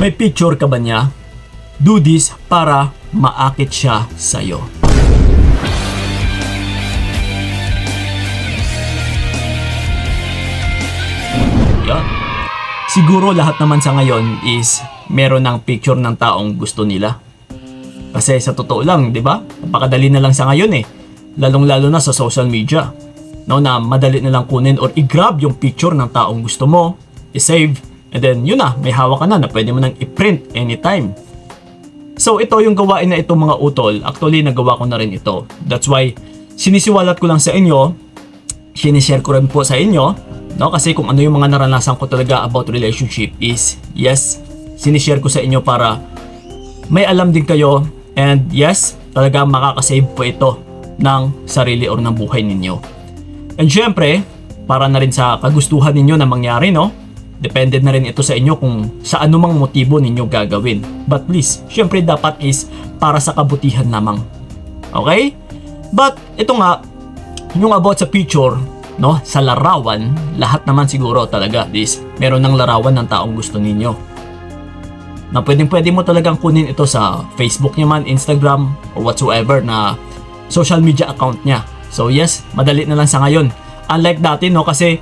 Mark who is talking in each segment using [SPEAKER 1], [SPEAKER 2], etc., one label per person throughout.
[SPEAKER 1] May picture ka ba niya? Do this para maakit siya sa'yo. Yan. Siguro lahat naman sa ngayon is meron ng picture ng taong gusto nila. Kasi sa totoo lang, di ba? Napakadali na lang sa ngayon eh. Lalong-lalo na sa social media. No, na madali na lang kunin or i-grab yung picture ng taong gusto mo, i-save, and then yun na, may hawak ka na pwede mo nang i-print anytime. So ito yung gawain na ito mga utol, actually nagawa ko na rin ito. That's why sinisiwalat ko lang sa inyo, sinishare ko rin po sa inyo, no? Kasi kung ano yung mga naranasan ko talaga about relationship is, yes, sinishare ko sa inyo para may alam din kayo, and yes, talaga makakasave po ito ng sarili or ng buhay ninyo. And syempre, para na rin sa kagustuhan ninyo na mangyari, no? Depende na rin ito sa inyo kung sa anumang motibo ninyo gagawin. But please, syempre dapat is para sa kabutihan lamang. Okay? But ito nga, yung about sa picture, no? Sa larawan, lahat naman siguro talaga is meron ng larawan ng taong gusto ninyo. Na pwede mo talagang kunin ito sa Facebook niya man, Instagram, or whatsoever na social media account niya. So yes, madali na lang sa ngayon. Unlike dati, no, kasi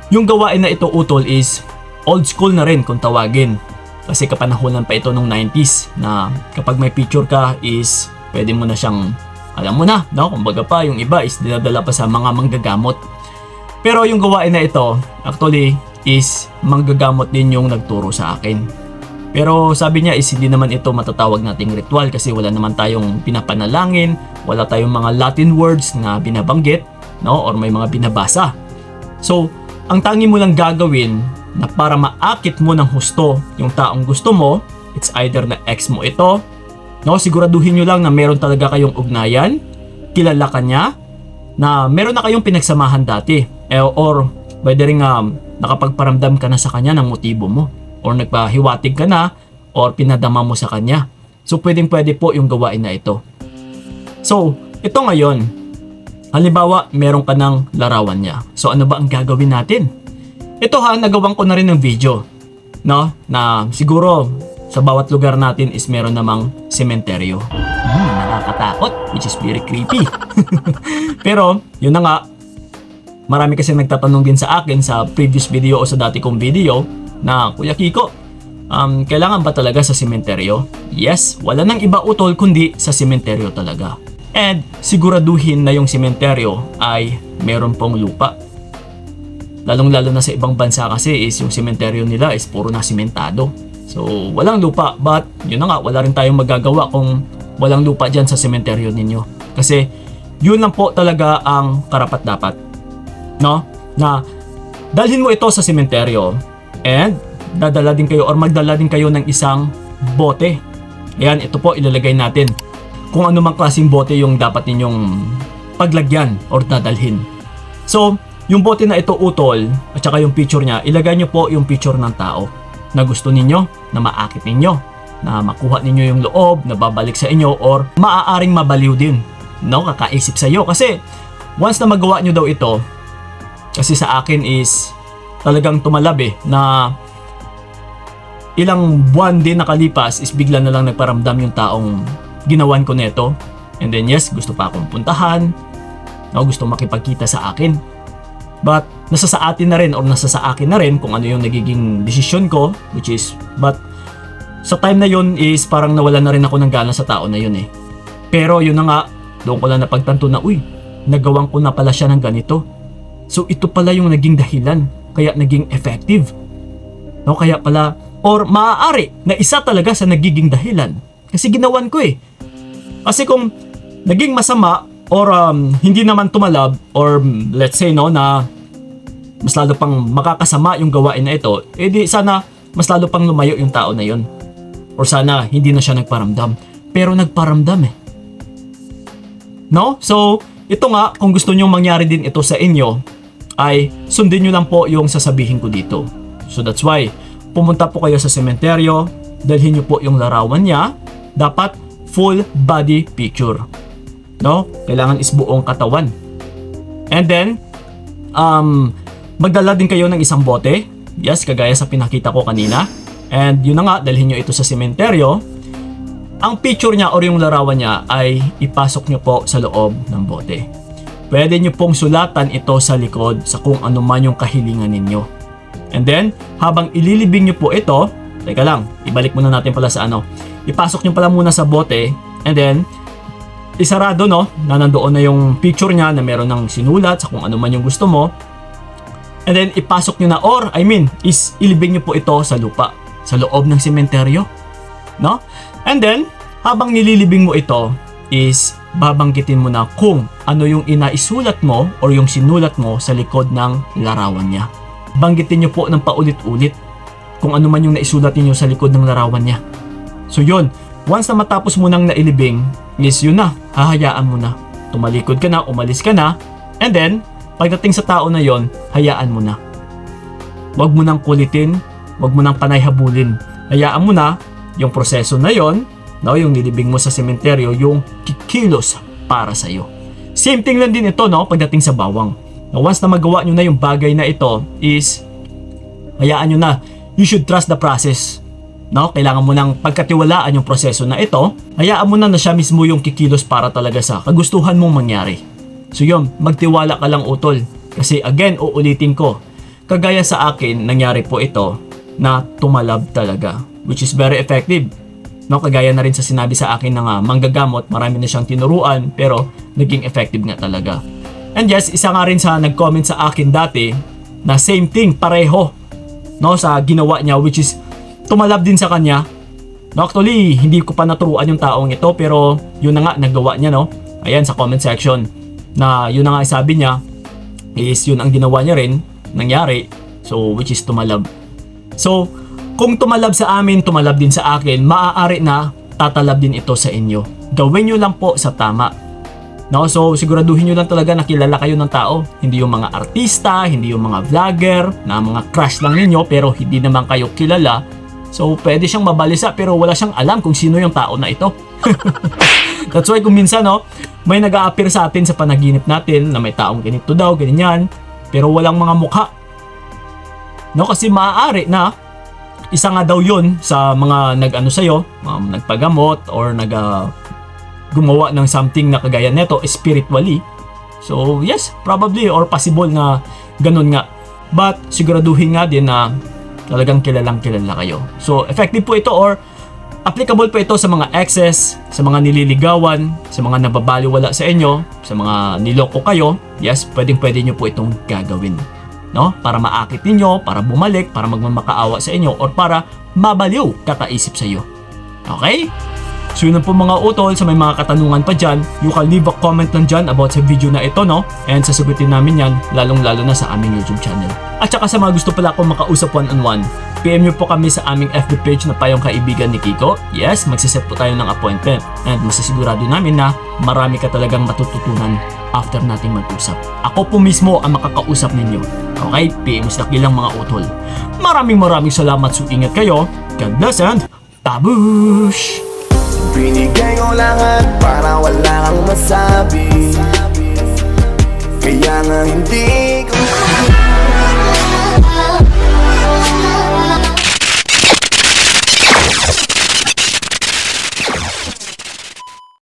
[SPEAKER 1] yung gawain na ito utol is old school na rin kung tawagin. Kasi kapanahonan pa ito nung 90s na kapag may picture ka is pwede mo na siyang, alam mo na, no? Kumbaga pa, yung iba is dinadala pa sa mga manggagamot. Pero yung gawain na ito, actually, is manggagamot din yung nagturo sa akin. Pero sabi niya is hindi naman ito matatawag nating ritual kasi wala naman tayong pinapanalangin, wala tayong mga Latin words na binabanggit, no? Or may mga binabasa. So, ang tangi mo lang gagawin na para maakit mo ng husto yung taong gusto mo, it's either na ex mo ito, no? Siguraduhin nyo lang na meron talaga kayong ugnayan, kilala ka niya, na meron na kayong pinagsamahan dati, or pwede rin nakapagparamdam ka na sa kanya ng motibo mo, or nagpahiwatig ka na, or pinadama mo sa kanya. So pwede po yung gawain na ito. So ito ngayon, halimbawa meron ka ng larawan niya. So ano ba ang gagawin natin? Ito nagawan ko na rin ng video, no? Na siguro sa bawat lugar natin is meron namang sementeryo. Nakakatakot, which is very creepy. Pero yun na nga, marami kasi nagtatanong din sa akin sa previous video o sa dati kong video na, Kuya Kiko, kailangan ba talaga sa sementeryo? Yes, wala nang iba utol kundi sa sementeryo talaga. And siguraduhin na yung sementeryo ay meron pong lupa. Lalong-lalo na sa ibang bansa kasi is yung sementeryo nila is puro na sementado. So walang lupa, but yun na nga, wala rin tayong magagawa kung walang lupa dyan sa sementeryo ninyo. Kasi yun lang po talaga ang karapat-dapat, no? Na dalhin mo ito sa sementeryo and dadala din kayo or magdala din kayo ng isang bote. Ayan, ito po ilalagay natin. Kung ano mang klaseng bote yung dapat ninyong paglagyan or dadalhin. So, yung bote na ito utol at saka yung picture niya, ilagay nyo po yung picture ng tao na gusto ninyo, na maakit ninyo, na makuha ninyo yung loob, na babalik sa inyo or maaaring mabaliw din, no? Kakaisip sa iyo. Kasi once na magawa nyo daw ito, kasi sa akin is talagang tumalab na ilang buwan din nakalipas is bigla na lang nagparamdam yung taong ginawan ko neto. And then yes, gusto pa akong puntahan, no, gusto makipagkita sa akin. But nasa sa atin na rin or nasa sa akin na rin kung ano yung nagiging desisyon ko, which is, but sa time na yun is parang nawala na rin ako ng gana sa tao na yun eh. Pero yun na nga, doon ko lang napagtanto na, uy, nagawan ko na pala siya ng ganito. So ito pala yung naging dahilan kaya naging effective, no? Kaya pala, or maaari na isa talaga sa nagiging dahilan kasi ginawan ko eh. Kasi kung naging masama or hindi naman tumalab, or let's say no na mas lalo pang makakasama yung gawain na ito, edi sana mas lalo pang lumayo yung tao na yun, or sana hindi na siya nagparamdam. Pero nagparamdam eh, no? So ito nga, kung gusto nyo mangyari din ito sa inyo, ay sundin nyo lang po yung sasabihin ko dito. So that's why pumunta po kayo sa sementeryo, dalhin nyo po yung larawan niya, dapat full body picture, no? Kailangan is buong katawan. And then magdala din kayo ng isang bote. Yes, kagaya sa pinakita ko kanina. And yun na nga, dalhin nyo ito sa sementeryo. Ang picture niya or yung larawan niya ay ipasok nyo po sa loob ng bote. Pwede nyo pong sulatan ito sa likod sa kung ano man yung kahilingan ninyo. And then, habang ililibing nyo po ito, teka lang, ibalik muna natin pala sa ano. Ipasok nyo pala muna sa bote, and then, isarado no, na nandoon na yung picture niya na meron ng sinulat sa kung ano man yung gusto mo. And then, ipasok nyo na or, is ilibing nyo po ito sa lupa, sa loob ng sementeryo. No? And then, habang nililibing mo ito, is babanggitin mo na kung ano yung inaisulat mo or yung sinulat mo sa likod ng larawan niya. Banggitin nyo po ng paulit-ulit kung ano man yung naisulat niyo sa likod ng larawan niya. So yun, once na matapos mo nang nailibing, is yun na, hahayaan mo na. Tumalikod ka na, umalis ka na, and then, pagdating sa tao na yon, hayaan mo na. Huwag mo nang kulitin, huwag mo nang panayhabulin. Hayaan mo na yung proseso na yon, no, yung nilibing mo sa sementeryo, yung kikilos para sa iyo. Same thing lang din ito, no, pagdating sa bawang. Now, once na magawa nyo na yung bagay na ito, is hayaan nyo na. You should trust the process. No? Kailangan mo nang pagkatiwalaan yung proseso na ito. Hayaan mo na siya mismo yung kikilos para talaga sa kagustuhan mong mangyari. So yun, magtiwala ka lang utol. Kasi again, uulitin ko. Kagaya sa akin, nangyari po ito na tumalab talaga. Which is very effective. No? Kagaya na rin sa sinabi sa akin ng manggagamot, marami na siyang tinuruan pero naging effective nga talaga. And yes, isa nga rin sa nag-comment sa akin dati na same thing, pareho. No, sa ginawa niya, which is tumalab din sa kanya. No, actually, hindi ko pa naturuan yung taong ito, pero yun na nga, nagawa niya, no? Ayan, sa comment section, na yun na nga sabi niya, is yun ang ginawa niya rin, nangyari, so, which is tumalab. So, kung tumalab sa amin, tumalab din sa akin, maaari na tatalab din ito sa inyo. Gawin nyo lang po sa tama. No, so siguraduhin nyo lang talaga na kilala kayo ng tao. Hindi yung mga artista, hindi yung mga vlogger, na mga crush lang ninyo pero hindi naman kayo kilala. So pwede siyang mabalisa pero wala siyang alam kung sino yung tao na ito. That's why kung minsan no, may nag-a-appear sa atin sa panaginip natin na may taong ganito daw, ganyan, pero walang mga mukha. No, kasi maaari na isa nga daw yun sa mga nag-ano sa'yo, nagpagamot or gumawa ng something na kagaya neto spiritually. So yes, probably or possible na ganun nga. But siguraduhin nga din na talagang kilalang kilala kayo. So effective po ito or applicable po ito sa mga exes, sa mga nililigawan, sa mga nababaliwala sa inyo, sa mga niloko kayo. Yes, pwede nyo po itong gagawin. No? Para maakit ninyo, para bumalik, para magmamakaawa sa inyo, or para mabaliw kakaisip sa iyo. Okay? So yun po mga utol, sa may mga katanungan pa dyan, you can leave a comment lang dyan about sa video na ito, no? And sasagutin namin yan, lalong-lalo na sa aming YouTube channel. At saka sa mga gusto pala akong makausap one-on-one, PM nyo po kami sa aming FB page na Payong Kaibigan ni Kiko. Yes, magsiset po tayo ng appointment. And masasigurado namin na marami ka talagang matututunan after nating mag-usap. Ako po mismo ang makakausap ninyo. Okay? PM Slaki lang mga utol. Maraming salamat, so ingat kayo. God bless and babush!
[SPEAKER 2] Binigay ko lahat para wala kang masabi. Kaya nga hindi ko